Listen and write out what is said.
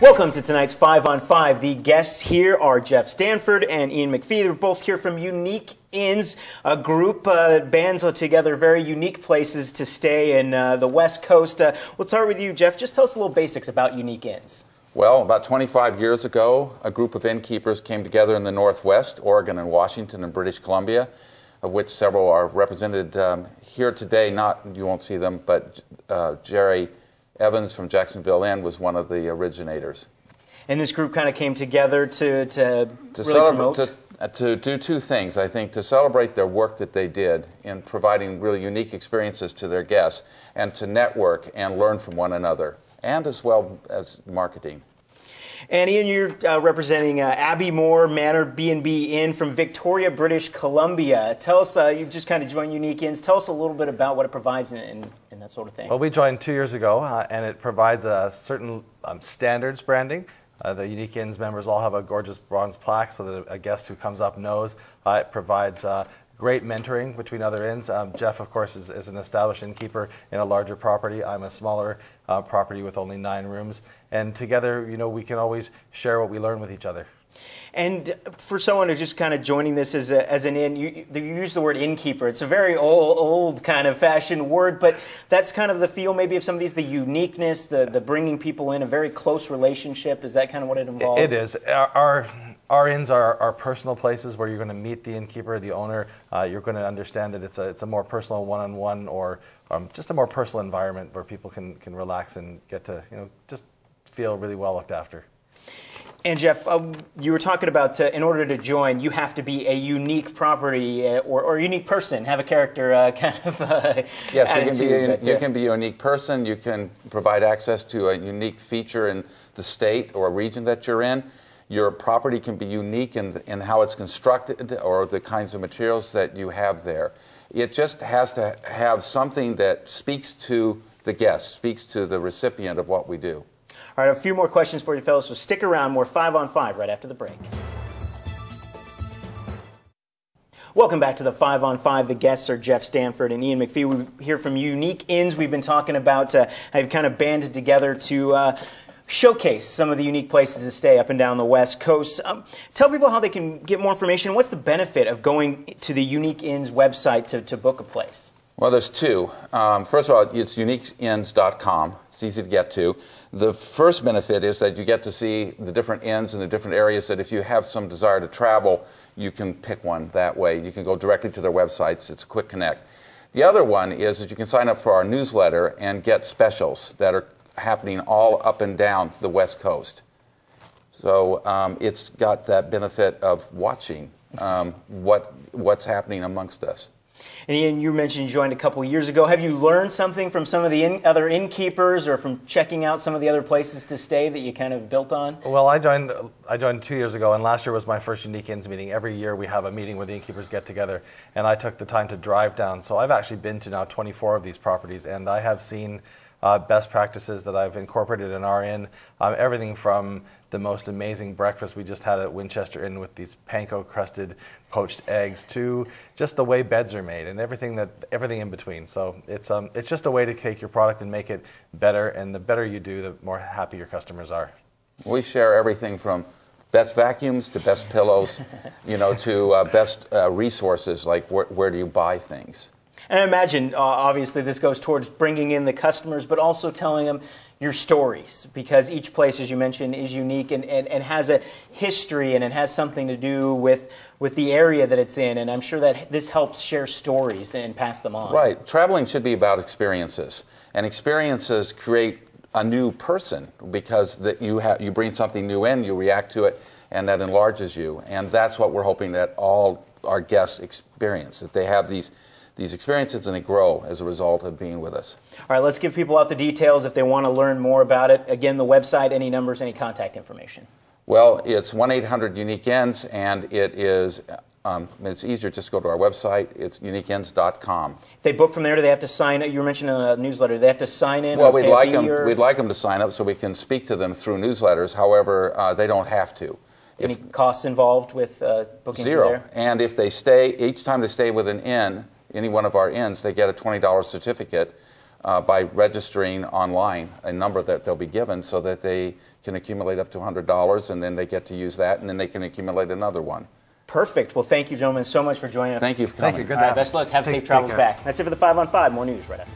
Welcome to tonight's 5 on 5. The guests here are Jeff Stanford and Ian McPhee. They're both here from Unique Inns, a group bands together, very unique places to stay in the West Coast. We'll start with you, Jeff. Just tell us a little basics about Unique Inns. Well, about 25 years ago, a group of innkeepers came together in the Northwest, Oregon and Washington and British Columbia, of which several are represented here today. You won't see them, but Jerry Evans from Jacksonville Inn was one of the originators. And this group kind of came together to really promote? To do two things, I think, to celebrate their work that they did in providing really unique experiences to their guests, and to network and learn from one another, and as well as marketing. And Ian, you're representing Abbey Moore Manor B&B Inn from Victoria, British Columbia. Tell us, you just kind of joined Unique Inns. Tell us a little bit about what it provides and that sort of thing. Well, we joined 2 years ago, and it provides certain standards branding. The Unique Inns members all have a gorgeous bronze plaque so that a guest who comes up knows. It provides great mentoring between other inns. Jeff, of course, is an established innkeeper in a larger property. I'm a smaller property with only 9 rooms. And together, you know, we can always share what we learn with each other. And for someone who's just kind of joining this as an inn, you use the word innkeeper. It's a very old kind of fashioned word, but that's kind of the feel maybe of some of these, the uniqueness, the bringing people in, a very close relationship. Is that kind of what it involves? It is. Our inns are personal places where you're going to meet the innkeeper, the owner. You're going to understand that it's a more personal one-on-one, or just a more personal environment where people can relax and get to, you know, just feel really well looked after. And Jeff, you were talking about in order to join, you have to be a unique property or a unique person, have a character kind of yes, attitude. You can be a unique person. You can provide access to a unique feature in the state or region that you're in. Your property can be unique in how it's constructed or the kinds of materials that you have there. It just has to have something that speaks to the guest, speaks to the recipient of what we do. All right, a few more questions for you fellas, so stick around. More 5 on 5 right after the break. Welcome back to the 5 on 5. The guests are Jeff Stanford and Ian McPhee. We're here from Unique Inns. We've been talking about how you've kind of banded together to showcase some of the unique places to stay up and down the West Coast. Tell people how they can get more information. What's the benefit of going to the Unique Inns website to book a place? Well, there's two. First of all, it's uniqueinns.com. It's easy to get to. The first benefit is that you get to see the different inns and the different areas that if you have some desire to travel, you can pick one that way. You can go directly to their websites. It's a quick connect. The other one is that you can sign up for our newsletter and get specials that are happening all up and down the West Coast. So it's got that benefit of watching what's happening amongst us. And Ian, you mentioned you joined a couple years ago. Have you learned something from some of the other innkeepers or from checking out some of the other places to stay that you kind of built on? Well, I joined 2 years ago, and last year was my first Unique Inns meeting. Every year we have a meeting where the innkeepers get together, and I took the time to drive down. So I've actually been to now 24 of these properties, and I have seen best practices that I've incorporated in our inn. Everything from the most amazing breakfast we just had at Winchester Inn with these panko-crusted poached eggs to just the way beds are made and everything in between. So it's just a way to take your product and make it better, and the better you do, the more happy your customers are. We share everything from best vacuums to best pillows, you know, to best resources like where do you buy things. And I imagine, obviously, this goes towards bringing in the customers, but also telling them your stories, because each place, as you mentioned, is unique and has a history, and it has something to do with the area that it's in. And I'm sure that this helps share stories and pass them on. Right. Traveling should be about experiences, and experiences create a new person, because you bring something new in, you react to it, and that enlarges you. And that's what we're hoping that all our guests experience, that they have these experiences and they grow as a result of being with us. All right, let's give people out the details if they want to learn more about it. Again, the website, any numbers, any contact information. Well, it's 1-800-UNIQUE-INNS, and it is, it's easier just to go to our website. It's uniqueinns.com. If they book from there, do they have to sign up? You were mentioning a newsletter. Do they have to sign in? Well, we'd like them to sign up so we can speak to them through newsletters. However, they don't have to. Any costs involved with booking Zero. through there? And if they stay, each time they stay with an inn, any one of our inns, they get a $20 certificate by registering online a number that they'll be given so that they can accumulate up to $100, and then they get to use that, and then they can accumulate another one. Perfect. Well, thank you, gentlemen, so much for joining us. Thank you for coming. Thank you. Good All right, best of luck. Have safe travels back. That's it for the 5 on 5. More news right after.